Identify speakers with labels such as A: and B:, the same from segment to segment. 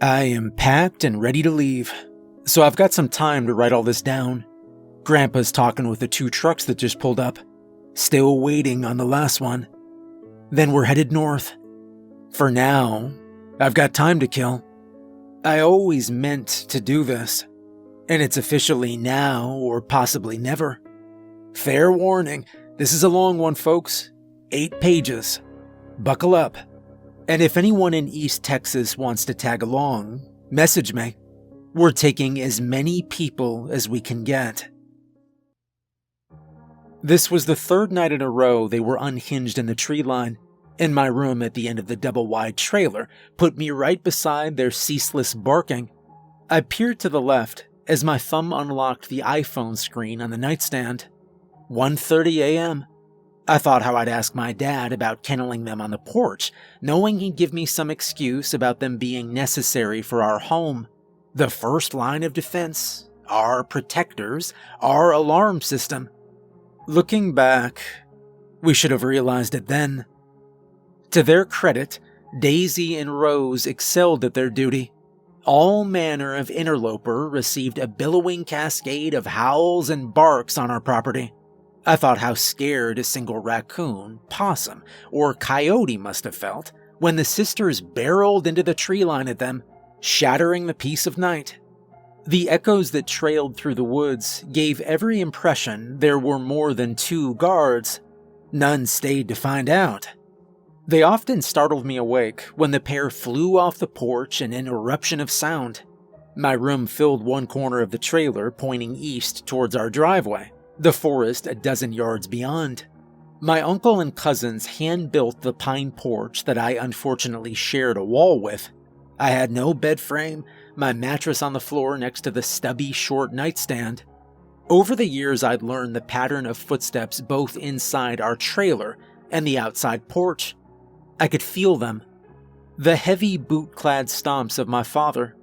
A: I am packed and ready to leave, so I've got some time to write all this down. Grandpa's talking with the 2 trucks that just pulled up, still waiting on the last one. Then we're headed north. For now, I've got time to kill. I always meant to do this, and it's officially now or possibly never. Fair warning, this is a long one, folks. 8 pages. Buckle up. And if anyone in East Texas wants to tag along, message me. We're taking as many people as we can get. This was the 3rd night in a row they were unhinged in the tree line, and my room at the end of the double-wide trailer put me right beside their ceaseless barking. I peered to the left as my thumb unlocked the iPhone screen on the nightstand. 1:30 a.m. I thought how I'd ask my dad about kenneling them on the porch, knowing he'd give me some excuse about them being necessary for our home. The first line of defense, our protectors, our alarm system. Looking back, we should have realized it then. To their credit, Daisy and Rose excelled at their duty. All manner of interloper received a billowing cascade of howls and barks on our property. I thought how scared a single raccoon, possum, or coyote must have felt when the sisters barreled into the tree line at them, shattering the peace of night. The echoes that trailed through the woods gave every impression there were more than 2 guards. None stayed to find out. They often startled me awake when the pair flew off the porch in an eruption of sound. My room filled one corner of the trailer pointing east towards our driveway, the forest a dozen yards beyond. My uncle and cousins hand-built the pine porch that I unfortunately shared a wall with. I had no bed frame, my mattress on the floor next to the stubby short nightstand. Over the years I'd learned the pattern of footsteps both inside our trailer and the outside porch. I could feel them. The heavy boot-clad stomps of my father,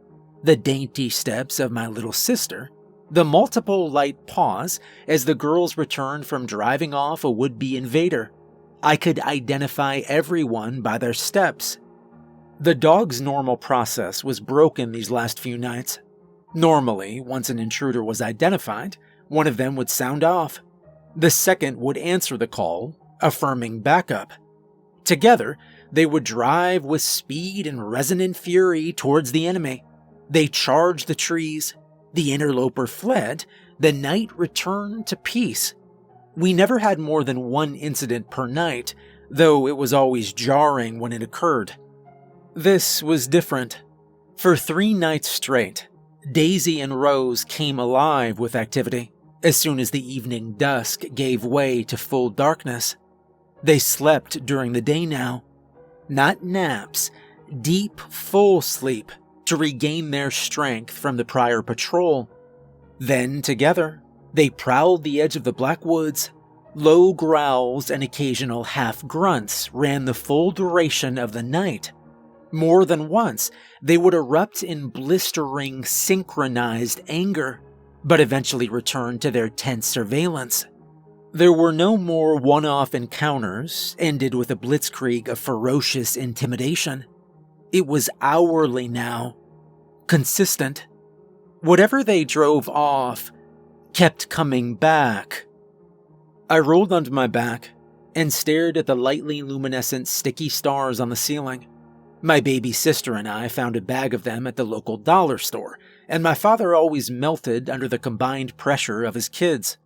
A: the dainty steps of my little sister, the multiple light paws as the girls returned from driving off a would-be invader. I could identify everyone by their steps. The dog's normal process was broken these last few nights. Normally, once an intruder was identified, one of them would sound off. The second would answer the call, affirming backup. Together, they would drive with speed and resonant fury towards the enemy. They charged the trees. The interloper fled. The night returned to peace. We never had more than 1 incident per night, though it was always jarring when it occurred. This was different. For 3 nights straight, Daisy and Rose came alive with activity as soon as the evening dusk gave way to full darkness. They slept during the day now. Not naps, deep, full sleep to regain their strength from the prior patrol. Then, together, they prowled the edge of the black woods. Low growls and occasional half-grunts ran the full duration of the night. More than once, they would erupt in blistering, synchronized anger, but eventually return to their tense surveillance. There were no more one-off encounters, ended with a blitzkrieg of ferocious intimidation. It was hourly now. Consistent. Whatever they drove off kept coming back. I rolled onto my back and stared at the lightly luminescent sticky stars on the ceiling. My baby sister and I found a bag of them at the local dollar store, and my father always melted under the combined pressure of his kids.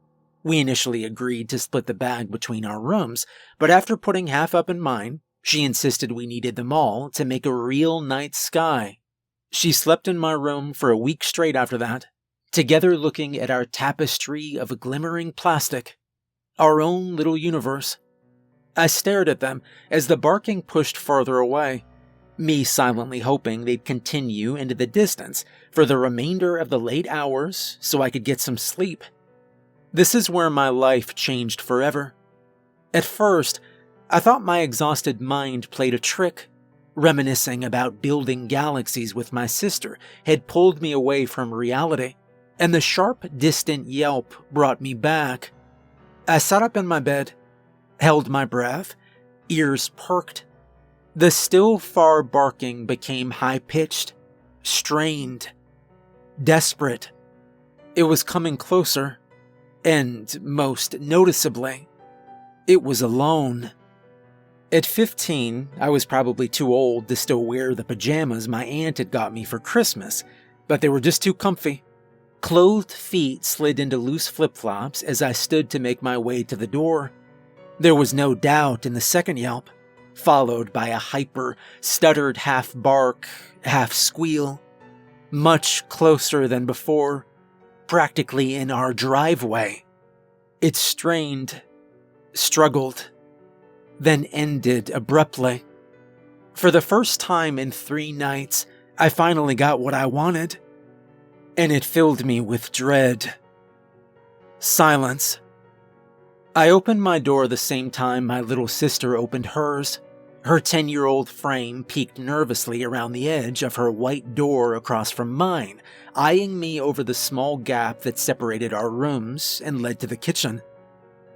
A: We initially agreed to split the bag between our rooms, but after putting half up in mine, she insisted we needed them all to make a real night sky. She slept in my room for a week straight after that, together looking at our tapestry of glimmering plastic, our own little universe. I stared at them as the barking pushed farther away, me silently hoping they'd continue into the distance for the remainder of the late hours so I could get some sleep. This is where my life changed forever. At first, I thought my exhausted mind played a trick. Reminiscing about building galaxies with my sister had pulled me away from reality, and the sharp, distant yelp brought me back. I sat up in my bed, held my breath, ears perked. The still far barking became high-pitched, strained, desperate. It was coming closer, and most noticeably, it was alone. At 15, I was probably too old to still wear the pajamas my aunt had got me for Christmas, but they were just too comfy. Clothed feet slid into loose flip-flops as I stood to make my way to the door. There was no doubt in the second yelp, followed by a hyper, stuttered half-bark, half-squeal. Much closer than before, practically in our driveway. It strained, struggled, then ended abruptly. For the first time in 3 nights, I finally got what I wanted, and it filled me with dread. Silence. I opened my door the same time my little sister opened hers. Her 10-year-old frame peeked nervously around the edge of her white door across from mine, eyeing me over the small gap that separated our rooms and led to the kitchen.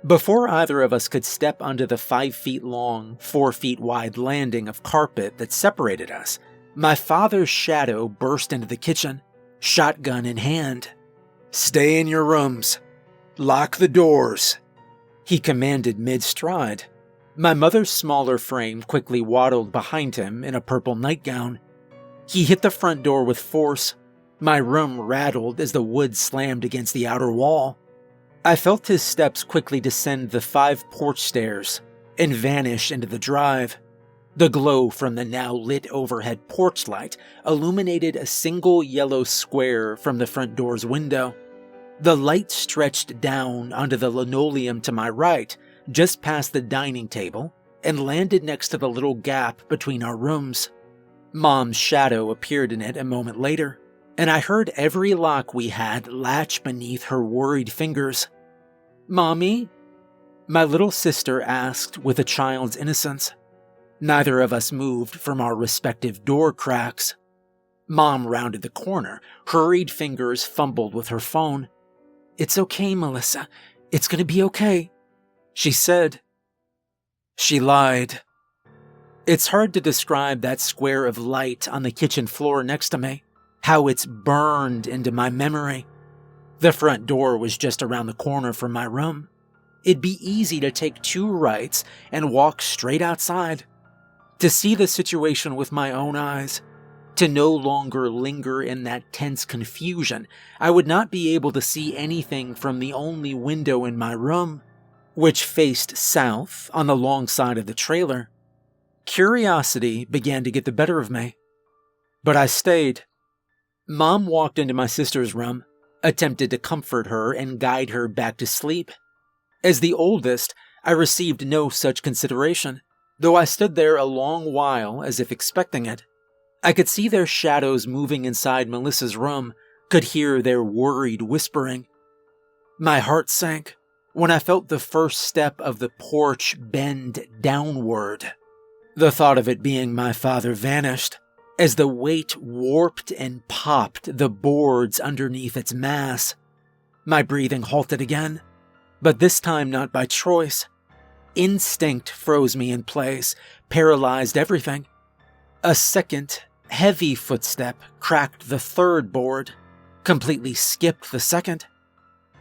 A: Before either of us could step onto the 5 feet long, 4 feet wide landing of carpet that separated us, my father's shadow burst into the kitchen, shotgun in hand. "Stay in your rooms. Lock the doors," he commanded mid-stride. My mother's smaller frame quickly waddled behind him in a purple nightgown. He hit the front door with force. My room rattled as the wood slammed against the outer wall. I felt his steps quickly descend the 5 porch stairs and vanish into the drive. The glow from the now lit overhead porch light illuminated a single yellow square from the front door's window. The light stretched down onto the linoleum to my right, just past the dining table, and landed next to the little gap between our rooms. Mom's shadow appeared in it a moment later, and I heard every lock we had latch beneath her worried fingers. "Mommy?" my little sister asked with a child's innocence. Neither of us moved from our respective door cracks. Mom rounded the corner, hurried fingers fumbled with her phone. "It's okay, Melissa. It's gonna be okay," she said. She lied. It's hard to describe that square of light on the kitchen floor next to me, how it's burned into my memory. The front door was just around the corner from my room. It'd be easy to take 2 rights and walk straight outside. To see the situation with my own eyes, to no longer linger in that tense confusion, I would not be able to see anything from the only window in my room, which faced south on the long side of the trailer. Curiosity began to get the better of me, but I stayed. Mom walked into my sister's room, attempted to comfort her and guide her back to sleep. As the oldest, I received no such consideration, though I stood there a long while as if expecting it. I could see their shadows moving inside Melissa's room, could hear their worried whispering. My heart sank when I felt the first step of the porch bend downward. The thought of it being my father vanished, as the weight warped and popped the boards underneath its mass. My breathing halted again, but this time not by choice. Instinct froze me in place, paralyzed everything. A second, heavy footstep cracked the 3rd board, completely skipped the 2nd.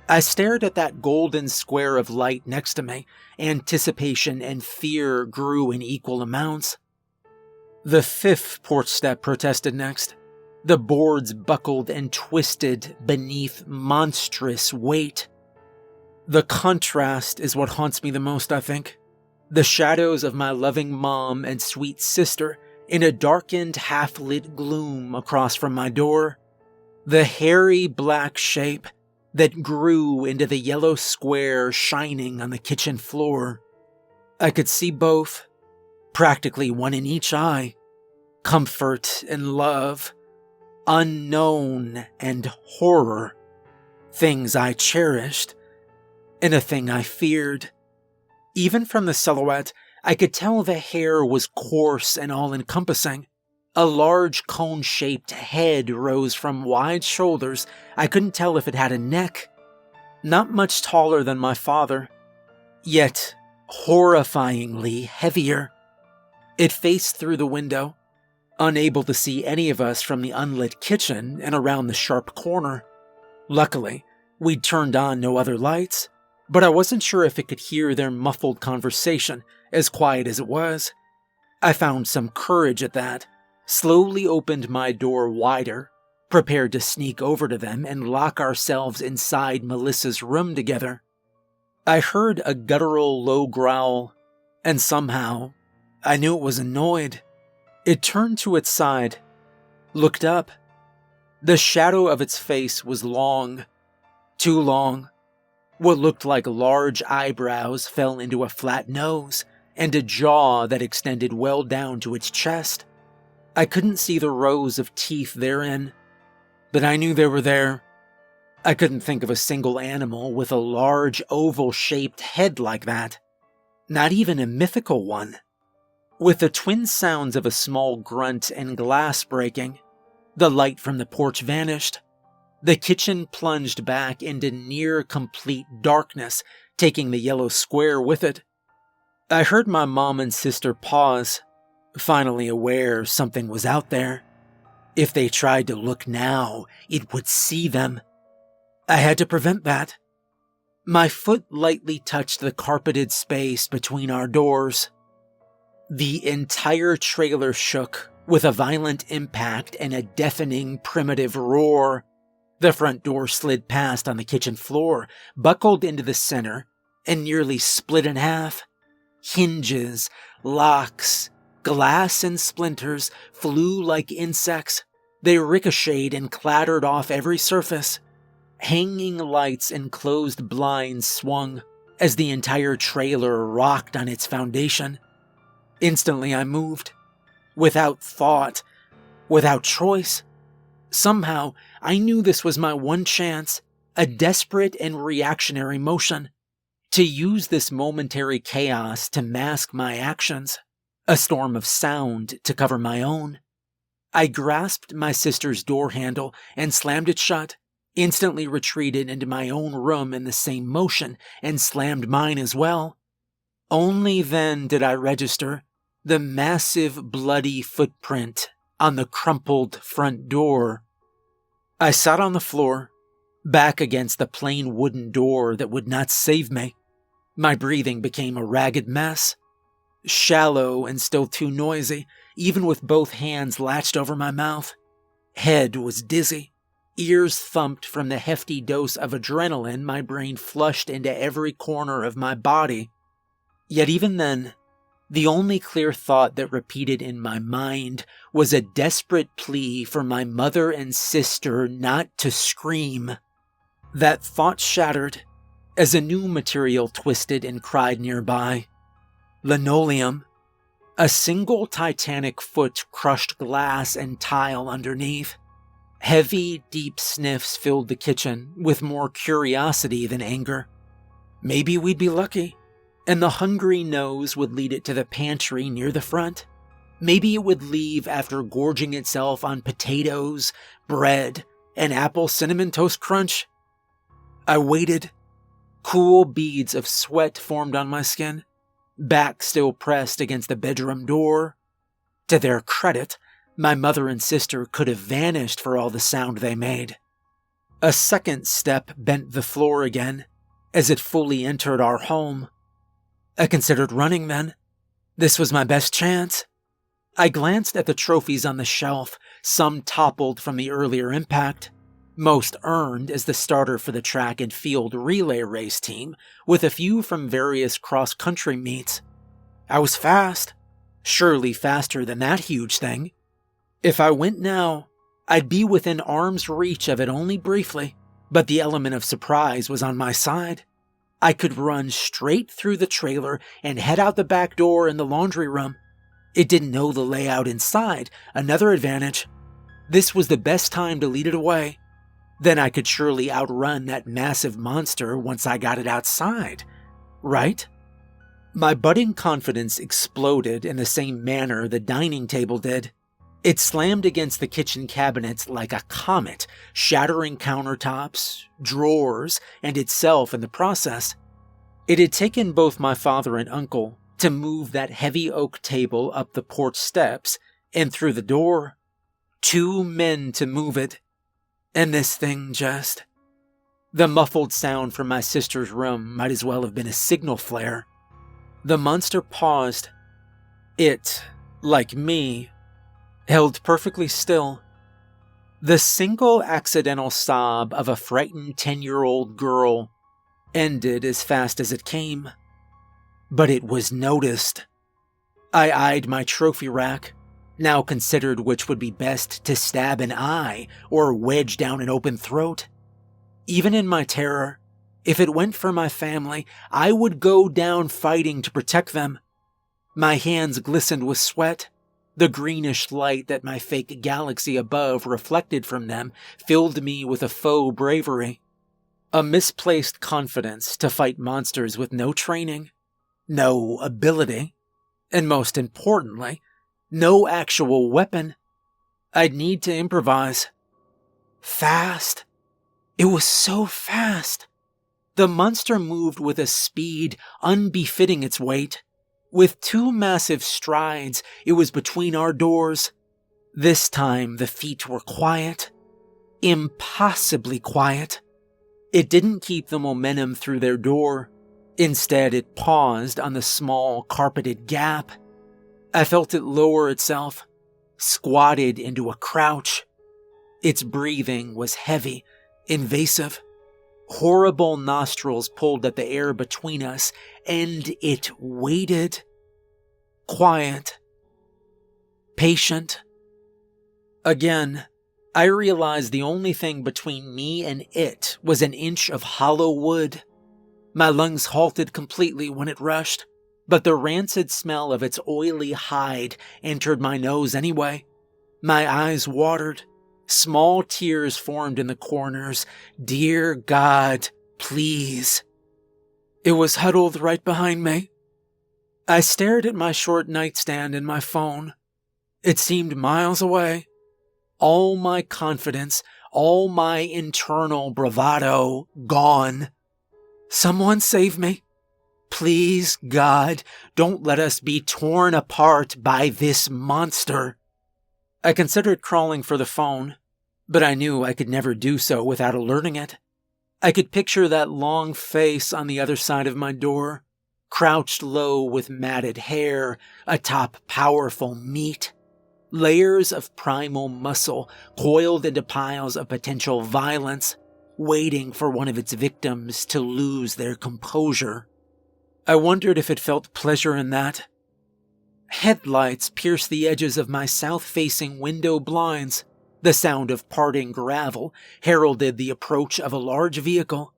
A: I stared at that golden square of light next to me. Anticipation and fear grew in equal amounts. The 5th porch step protested next. The boards buckled and twisted beneath monstrous weight. The contrast is what haunts me the most, I think. The shadows of my loving mom and sweet sister in a darkened, half-lit gloom across from my door. The hairy black shape that grew into the yellow square shining on the kitchen floor. I could see both, practically one in each eye. Comfort and love, unknown and horror. Things I cherished, and a thing I feared. Even from the silhouette, I could tell the hair was coarse and all-encompassing. A large cone-shaped head rose from wide shoulders. I couldn't tell if it had a neck. Not much taller than my father, yet horrifyingly heavier. It faced through the window, unable to see any of us from the unlit kitchen and around the sharp corner. Luckily, we'd turned on no other lights, but I wasn't sure if it could hear their muffled conversation, as quiet as it was. I found some courage at that, slowly opened my door wider, prepared to sneak over to them and lock ourselves inside Melissa's room together. I heard a guttural low growl, and somehow, I knew it was annoyed. It turned to its side, looked up. The shadow of its face was long, too long. What looked like large eyebrows fell into a flat nose, and a jaw that extended well down to its chest. I couldn't see the rows of teeth therein, but I knew they were there. I couldn't think of a single animal with a large oval-shaped head like that. Not even a mythical one. With the twin sounds of a small grunt and glass breaking, the light from the porch vanished. The kitchen plunged back into near-complete darkness, taking the yellow square with it. I heard my mom and sister pause, finally aware something was out there. If they tried to look now, it would see them. I had to prevent that. My foot lightly touched the carpeted space between our doors. The entire trailer shook with a violent impact and a deafening primitive roar. The front door slid past on the kitchen floor, buckled into the center, and nearly split in half. Hinges, locks, glass and splinters flew like insects. They ricocheted and clattered off every surface. Hanging lights and closed blinds swung as the entire trailer rocked on its foundation. Instantly I moved. Without thought, without choice. Somehow, I knew this was my one chance, a desperate and reactionary motion. To use this momentary chaos to mask my actions, a storm of sound to cover my own. I grasped my sister's door handle and slammed it shut, instantly retreated into my own room in the same motion and slammed mine as well. Only then did I register the massive bloody footprint on the crumpled front door. I sat on the floor, back against the plain wooden door that would not save me. My breathing became a ragged mess, shallow and still too noisy, even with both hands latched over my mouth. Head was dizzy, ears thumped from the hefty dose of adrenaline my brain flushed into every corner of my body. Yet even then, the only clear thought that repeated in my mind was a desperate plea for my mother and sister not to scream. That thought shattered as a new material twisted and cried nearby. Linoleum. A single titanic foot crushed glass and tile underneath. Heavy, deep sniffs filled the kitchen with more curiosity than anger. Maybe we'd be lucky, and the hungry nose would lead it to the pantry near the front. Maybe it would leave after gorging itself on potatoes, bread, and apple cinnamon toast crunch. I waited. Cool beads of sweat formed on my skin, back still pressed against the bedroom door. To their credit, my mother and sister could have vanished for all the sound they made. A second step bent the floor again, as it fully entered our home. I considered running then. This was my best chance. I glanced at the trophies on the shelf, some toppled from the earlier impact. Most earned as the starter for the track and field relay race team, with a few from various cross-country meets. I was fast, surely faster than that huge thing. If I went now, I'd be within arm's reach of it only briefly, but the element of surprise was on my side. I could run straight through the trailer and head out the back door in the laundry room. It didn't know the layout inside, another advantage. This was the best time to lead it away. Then I could surely outrun that massive monster once I got it outside, right? My budding confidence exploded in the same manner the dining table did. It slammed against the kitchen cabinets like a comet, shattering countertops, drawers, and itself in the process. It had taken both my father and uncle to move that heavy oak table up the porch steps and through the door. 2 men to move it. And this thing just... The muffled sound from my sister's room might as well have been a signal flare. The monster paused. It, like me, held perfectly still. The single accidental sob of a frightened 10-year-old girl ended as fast as it came. But it was noticed. I eyed my trophy rack, now considered which would be best to stab an eye or wedge down an open throat. Even in my terror, if it went for my family, I would go down fighting to protect them. My hands glistened with sweat. The greenish light that my fake galaxy above reflected from them filled me with a faux bravery. A misplaced confidence to fight monsters with no training, no ability, and most importantly, no actual weapon. I'd need to improvise. Fast. It was so fast. The monster moved with a speed unbefitting its weight. With 2 massive strides, it was between our doors. This time, the feet were quiet. Impossibly quiet. It didn't keep the momentum through their door. Instead, it paused on the small, carpeted gap. I felt it lower itself, squatted into a crouch. Its breathing was heavy, invasive. Horrible nostrils pulled at the air between us, and it waited. Quiet. Patient. Again, I realized the only thing between me and it was an inch of hollow wood. My lungs halted completely when it rushed, but the rancid smell of its oily hide entered my nose anyway. My eyes watered. Small tears formed in the corners. Dear God, please. It was huddled right behind me. I stared at my short nightstand and my phone. It seemed miles away. All my confidence, all my internal bravado, gone. Someone save me. Please, God, don't let us be torn apart by this monster. I considered crawling for the phone, but I knew I could never do so without alerting it. I could picture that long face on the other side of my door, crouched low with matted hair atop powerful meat, layers of primal muscle coiled into piles of potential violence, waiting for one of its victims to lose their composure. I wondered if it felt pleasure in that. Headlights pierced the edges of my south-facing window blinds. The sound of parting gravel heralded the approach of a large vehicle.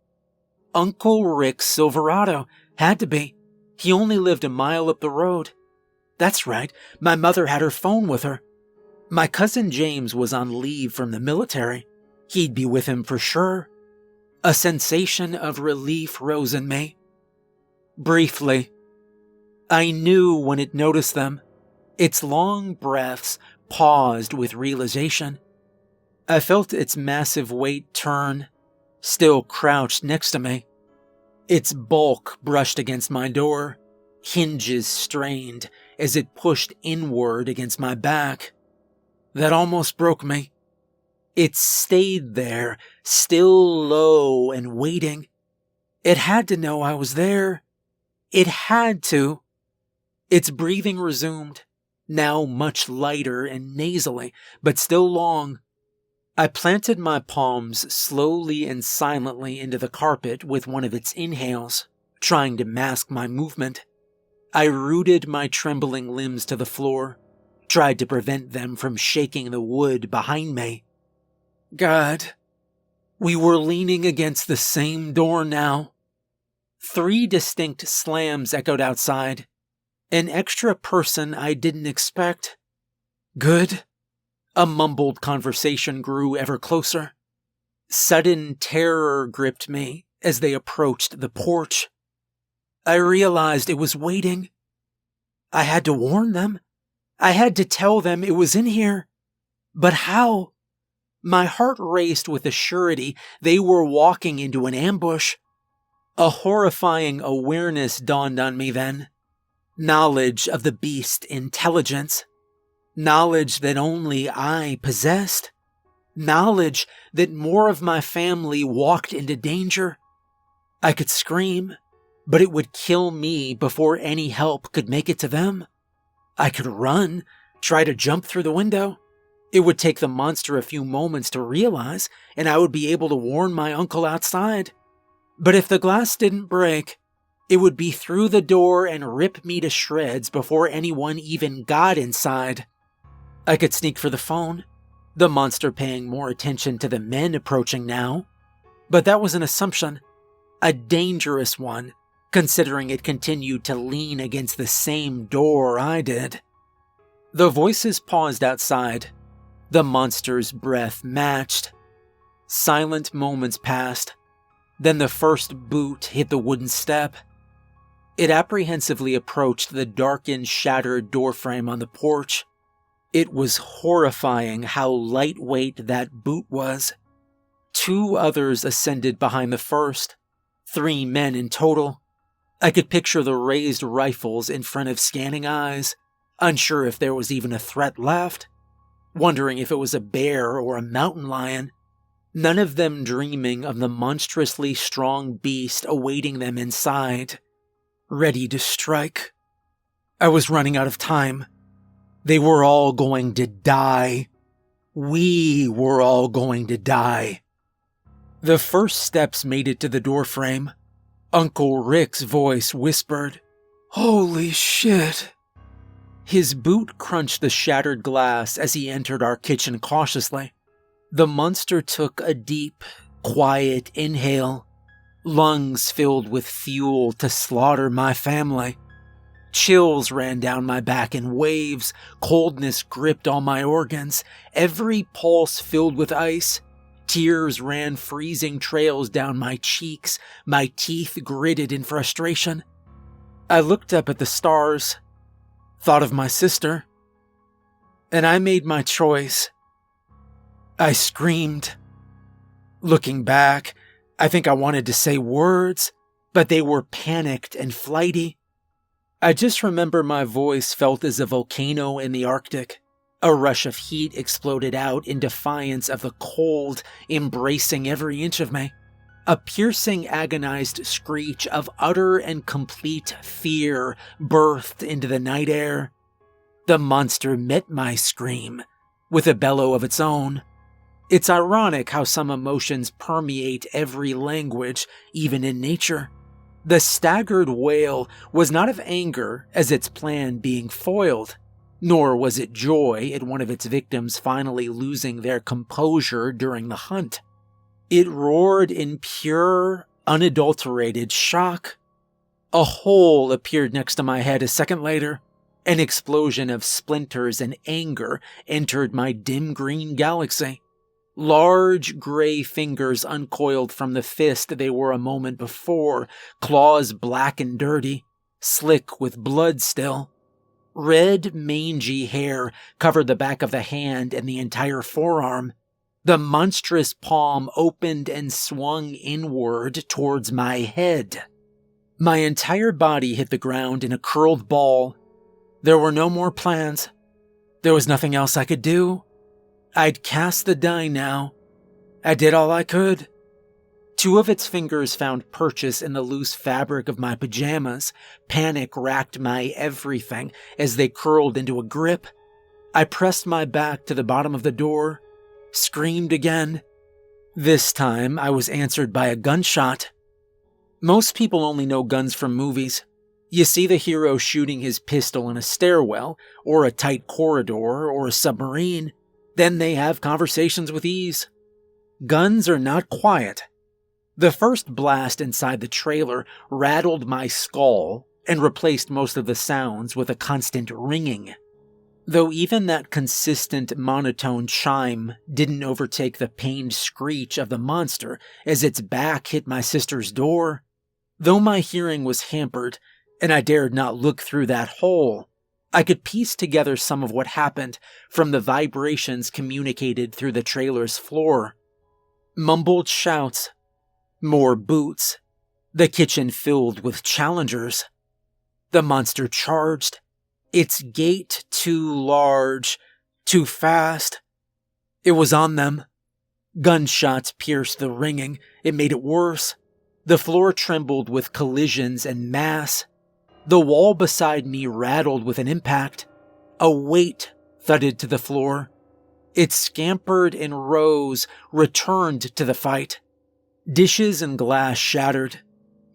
A: Uncle Rick's Silverado. Had to be. He only lived a mile up the road. That's right, my mother had her phone with her. My cousin James was on leave from the military. He'd be with him for sure. A sensation of relief rose in me. Briefly, I knew when it noticed them. Its long breaths paused with realization. I felt its massive weight turn, still crouched next to me. Its bulk brushed against my door, hinges strained as it pushed inward against my back. That almost broke me. It stayed there, still low and waiting. It had to know I was there. It had to. Its breathing resumed, now much lighter and nasally, but still long. I planted my palms slowly and silently into the carpet with one of its inhales, trying to mask my movement. I rooted my trembling limbs to the floor, tried to prevent them from shaking the wood behind me. God, we were leaning against the same door now. 3 distinct slams echoed outside. An extra person I didn't expect. Good. A mumbled conversation grew ever closer. Sudden terror gripped me as they approached the porch. I realized it was waiting. I had to warn them. I had to tell them it was in here. But how? My heart raced with the surety they were walking into an ambush. A horrifying awareness dawned on me then. Knowledge of the beast's intelligence. Knowledge that only I possessed. Knowledge that more of my family walked into danger. I could scream, but it would kill me before any help could make it to them. I could run, try to jump through the window. It would take the monster a few moments to realize, and I would be able to warn my uncle outside. But if the glass didn't break, it would be through the door and rip me to shreds before anyone even got inside. I could sneak for the phone, the monster paying more attention to the men approaching now. But that was an assumption, a dangerous one, considering it continued to lean against the same door I did. The voices paused outside. The monster's breath matched. Silent moments passed. Then the first boot hit the wooden step. It apprehensively approached the darkened, shattered doorframe on the porch. It was horrifying how lightweight that boot was. 2 others ascended behind the first. 3 men in total. I could picture the raised rifles in front of scanning eyes, unsure if there was even a threat left, wondering if it was a bear or a mountain lion, none of them dreaming of the monstrously strong beast awaiting them inside, ready to strike. I was running out of time. They were all going to die. We were all going to die. The first steps made it to the doorframe. Uncle Rick's voice whispered, "Holy shit." His boot crunched the shattered glass as he entered our kitchen cautiously. The monster took a deep, quiet inhale, lungs filled with fuel to slaughter my family. Chills ran down my back in waves, coldness gripped all my organs, every pulse filled with ice. Tears ran freezing trails down my cheeks, my teeth gritted in frustration. I looked up at the stars, thought of my sister, and I made my choice. I screamed. Looking back, I think I wanted to say words, but they were panicked and flighty. I just remember my voice felt as a volcano in the Arctic. A rush of heat exploded out in defiance of the cold, embracing every inch of me. A piercing, agonized screech of utter and complete fear birthed into the night air. The monster met my scream with a bellow of its own. It's ironic how some emotions permeate every language, even in nature. The staggered wail was not of anger as its plan being foiled, nor was it joy at one of its victims finally losing their composure during the hunt. It roared in pure, unadulterated shock. A hole appeared next to my head a second later. An explosion of splinters and anger entered my dim green galaxy. Large gray fingers uncoiled from the fist they were a moment before, claws black and dirty, slick with blood still. Red, mangy hair covered the back of the hand and the entire forearm. The monstrous palm opened and swung inward towards my head. My entire body hit the ground in a curled ball. There were no more plans. There was nothing else I could do. I'd cast the die now. I did all I could. 2 of its fingers found purchase in the loose fabric of my pajamas. Panic racked my everything as they curled into a grip. I pressed my back to the bottom of the door, screamed again. This time I was answered by a gunshot. Most people only know guns from movies. You see the hero shooting his pistol in a stairwell, or a tight corridor, or a submarine. Then they have conversations with ease. Guns are not quiet. The first blast inside the trailer rattled my skull and replaced most of the sounds with a constant ringing. Though even that consistent monotone chime didn't overtake the pained screech of the monster as its back hit my sister's door. Though my hearing was hampered, and I dared not look through that hole, I could piece together some of what happened from the vibrations communicated through the trailer's floor. Mumbled shouts, more boots, the kitchen filled with challengers. The monster charged. Its gait too large, too fast. It was on them. Gunshots pierced the ringing. It made it worse. The floor trembled with collisions and mass. The wall beside me rattled with an impact. A weight thudded to the floor. It scampered and rose, returned to the fight. Dishes and glass shattered.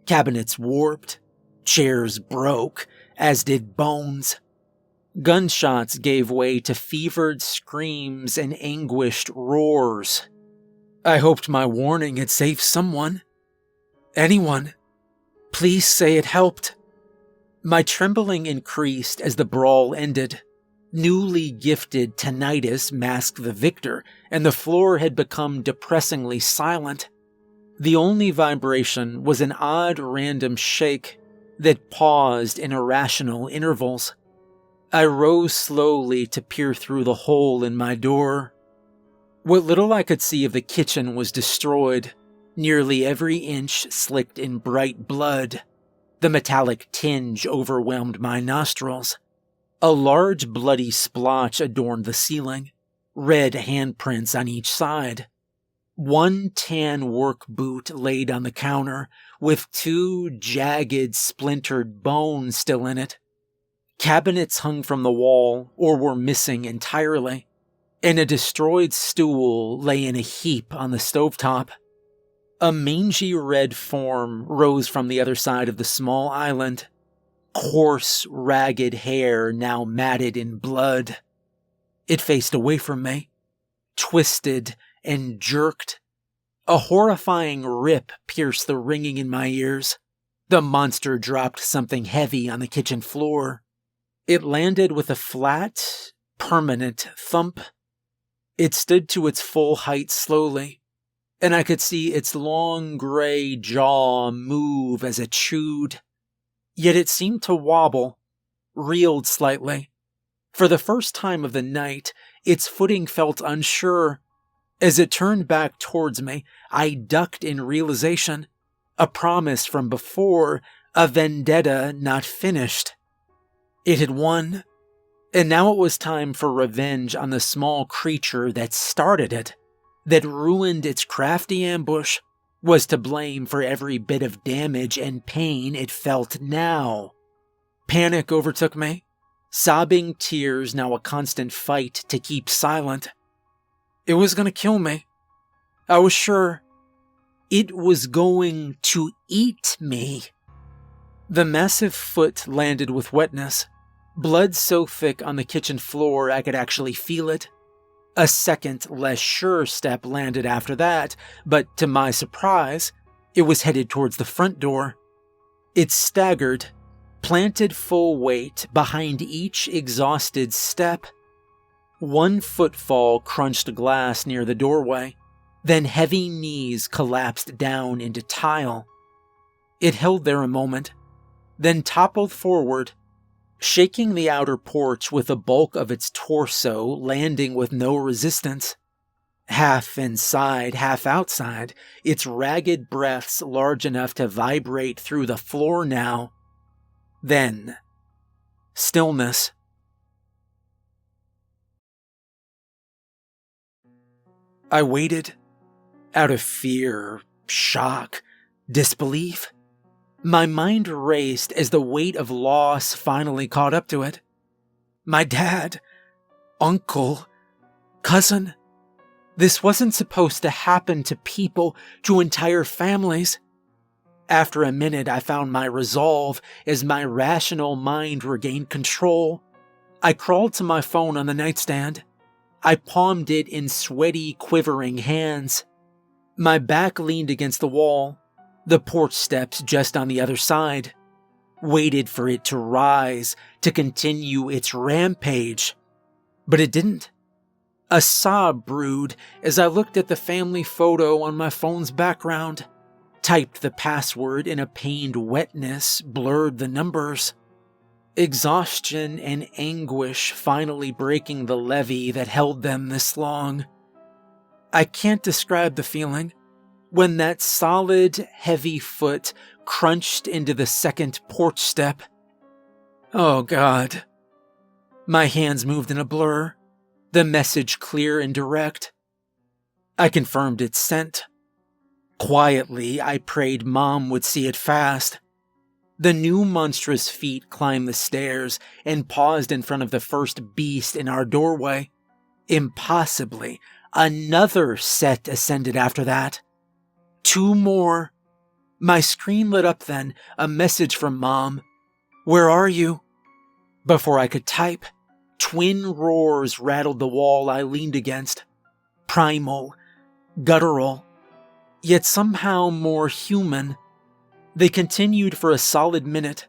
A: Cabinets warped. Chairs broke, as did bones. Gunshots gave way to fevered screams and anguished roars. I hoped my warning had saved someone. Anyone. Please say it helped. My trembling increased as the brawl ended. Newly gifted tinnitus masked the victor, and the floor had become depressingly silent. The only vibration was an odd random shake that paused in irrational intervals. I rose slowly to peer through the hole in my door. What little I could see of the kitchen was destroyed, nearly every inch slicked in bright blood. The metallic tinge overwhelmed my nostrils. A large bloody splotch adorned the ceiling, red handprints on each side. One tan work boot laid on the counter, with 2 jagged, splintered bones still in it. Cabinets hung from the wall, or were missing entirely, and a destroyed stool lay in a heap on the stovetop. A mangy red form rose from the other side of the small island, coarse, ragged hair now matted in blood. It faced away from me, twisted and jerked. A horrifying rip pierced the ringing in my ears. The monster dropped something heavy on the kitchen floor. It landed with a flat, permanent thump. It stood to its full height slowly, and I could see its long gray jaw move as it chewed. Yet it seemed to wobble, reeled slightly. For the first time of the night, its footing felt unsure. As it turned back towards me, I ducked in realization. A promise from before, a vendetta not finished. It had won, and now it was time for revenge on the small creature that started it, that ruined its crafty ambush, was to blame for every bit of damage and pain it felt now. Panic overtook me, sobbing tears now a constant fight to keep silent. It was going to kill me. I was sure. It was going to eat me. The massive foot landed with wetness, blood so thick on the kitchen floor I could actually feel it. A second, less sure step landed after that, but to my surprise, it was headed towards the front door. It staggered, planted full weight behind each exhausted step. One footfall crunched glass near the doorway, then heavy knees collapsed down into tile. It held there a moment, then toppled forward, shaking the outer porch with the bulk of its torso, landing with no resistance. Half inside, half outside, its ragged breaths large enough to vibrate through the floor now. Then, stillness. I waited, out of fear, shock, disbelief. My mind raced as the weight of loss finally caught up to it. My dad, uncle, cousin. This wasn't supposed to happen to people, to entire families. After a minute, I found my resolve as my rational mind regained control. I crawled to my phone on the nightstand. I palmed it in sweaty, quivering hands. My back leaned against the wall. The porch steps just on the other side. Waited for it to rise, to continue its rampage. But it didn't. A sob brewed as I looked at the family photo on my phone's background, typed the password in a pained wetness, blurred the numbers. Exhaustion and anguish finally breaking the levee that held them this long. I can't describe the feeling. When that solid, heavy foot crunched into the second porch step. Oh God, My hands moved in a blur, the message clear and direct. I confirmed its sent. Quietly, I prayed Mom would see it fast. The new monstrous feet climbed the stairs and paused in front of the first beast in our doorway. Impossibly, another set ascended after that. 2 more. My screen lit up then, a message from Mom. "Where are you?" Before I could type, twin roars rattled the wall I leaned against. Primal, guttural, yet somehow more human. They continued for a solid minute.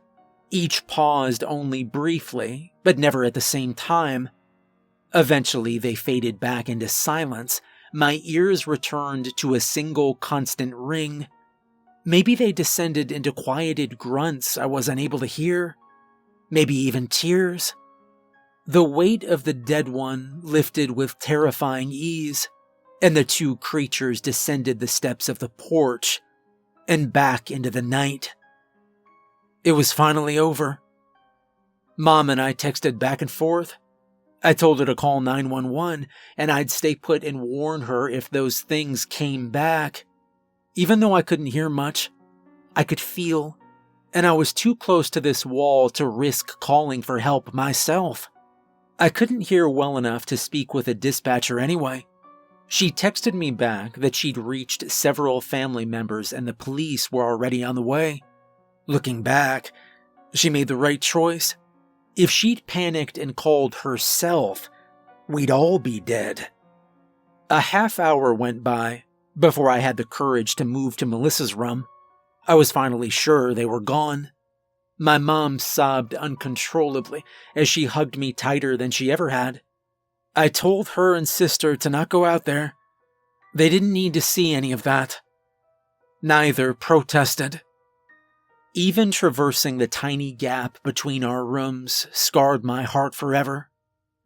A: Each paused only briefly, but never at the same time. Eventually, they faded back into silence. My ears returned to a single constant ring. Maybe they descended into quieted grunts I was unable to hear. Maybe even tears. The weight of the dead one lifted with terrifying ease, and the 2 creatures descended the steps of the porch and back into the night. It was finally over. Mom and I texted back and forth. I told her to call 911, and I'd stay put and warn her if those things came back. Even though I couldn't hear much, I could feel, and I was too close to this wall to risk calling for help myself. I couldn't hear well enough to speak with a dispatcher anyway. She texted me back that she'd reached several family members and the police were already on the way. Looking back, she made the right choice. If she'd panicked and called herself, we'd all be dead. A half hour went by before I had the courage to move to Melissa's room. I was finally sure they were gone. My mom sobbed uncontrollably as she hugged me tighter than she ever had. I told her and sister to not go out there. They didn't need to see any of that. Neither protested. Even traversing the tiny gap between our rooms scarred my heart forever.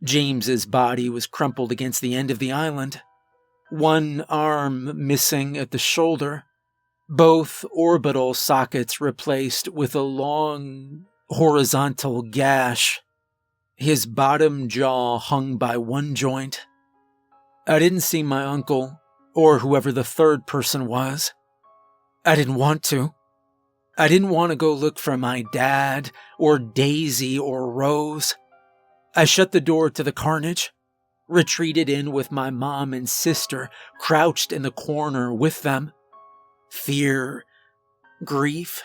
A: James's body was crumpled against the end of the island. One arm missing at the shoulder. Both orbital sockets replaced with a long, horizontal gash. His bottom jaw hung by one joint. I didn't see my uncle, or whoever the third person was. I didn't want to. I didn't want to go look for my dad, or Daisy, or Rose. I shut the door to the carnage, retreated in with my mom and sister, crouched in the corner with them. Fear, grief,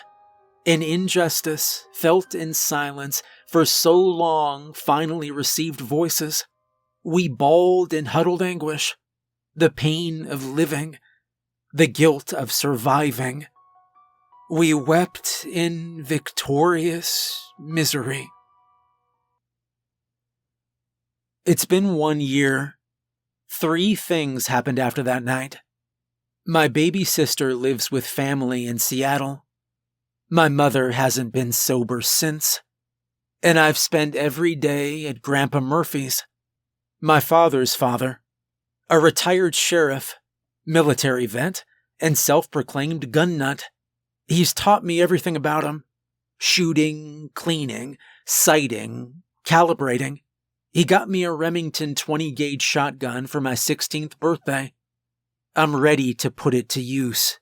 A: and injustice felt in silence for so long finally received voices. We bawled in huddled anguish, the pain of living, the guilt of surviving. We wept in victorious misery. It's been 1 year. 3 things happened after that night. My baby sister lives with family in Seattle. My mother hasn't been sober since. And I've spent every day at Grandpa Murphy's, my father's father, a retired sheriff, military vet, and self-proclaimed gun nut. He's taught me everything about him. Shooting, cleaning, sighting, calibrating. He got me a Remington 20-gauge shotgun for my 16th birthday. I'm ready to put it to use.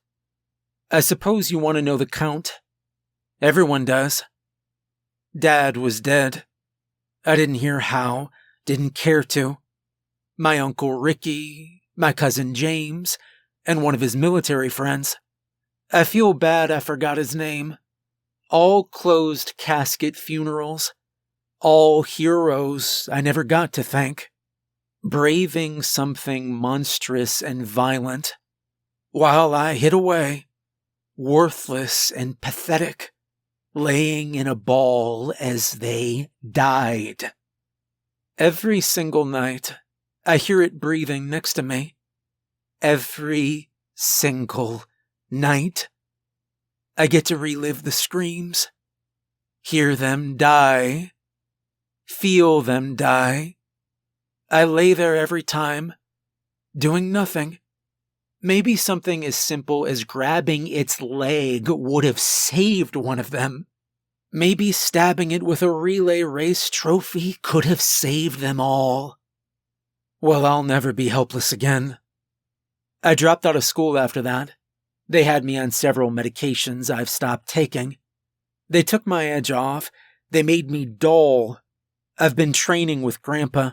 A: I suppose you want to know the count. Everyone does. Dad was dead. I didn't hear how, didn't care to. My Uncle Ricky, my cousin James, and one of his military friends. I feel bad I forgot his name. All closed casket funerals. All heroes I never got to thank. Braving something monstrous and violent, while I hid away, worthless and pathetic, laying in a ball as they died. Every single night, I hear it breathing next to me. Every single night, I get to relive the screams, hear them die, feel them die. I lay there every time, doing nothing. Maybe something as simple as grabbing its leg would have saved one of them. Maybe stabbing it with a relay race trophy could have saved them all. Well, I'll never be helpless again. I dropped out of school after that. They had me on several medications I've stopped taking. They took my edge off. They made me dull. I've been training with Grandpa.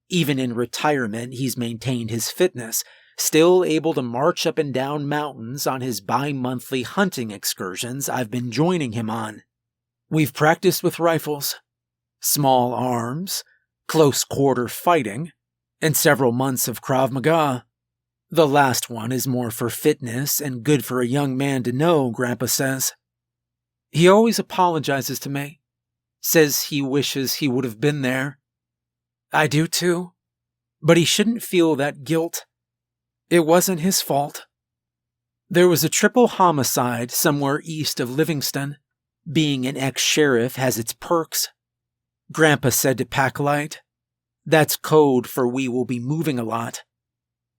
A: Even in retirement, he's maintained his fitness, still able to march up and down mountains on his bi-monthly hunting excursions I've been joining him on. We've practiced with rifles, small arms, close-quarter fighting, and several months of Krav Maga. The last one is more for fitness and good for a young man to know, Grandpa says. He always apologizes to me, says he wishes he would have been there. I do too, but he shouldn't feel that guilt. It wasn't his fault. There was a triple homicide somewhere east of Livingston. Being an ex-sheriff has its perks. Grandpa said to Packlight, that's code for we will be moving a lot.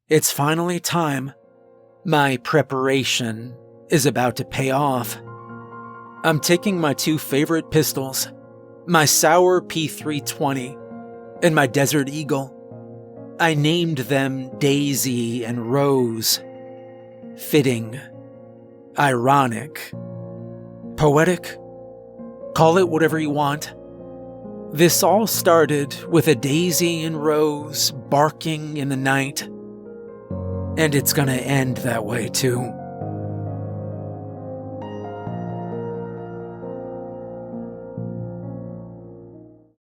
A: It's finally time. My preparation is about to pay off. I'm taking my two favorite pistols, my Sauer P320 and my Desert Eagle. I named them Daisy and Rose. Fitting. Ironic. Poetic? Call it whatever you want. This all started with a daisy and rose barking in the night. And it's gonna end that way too.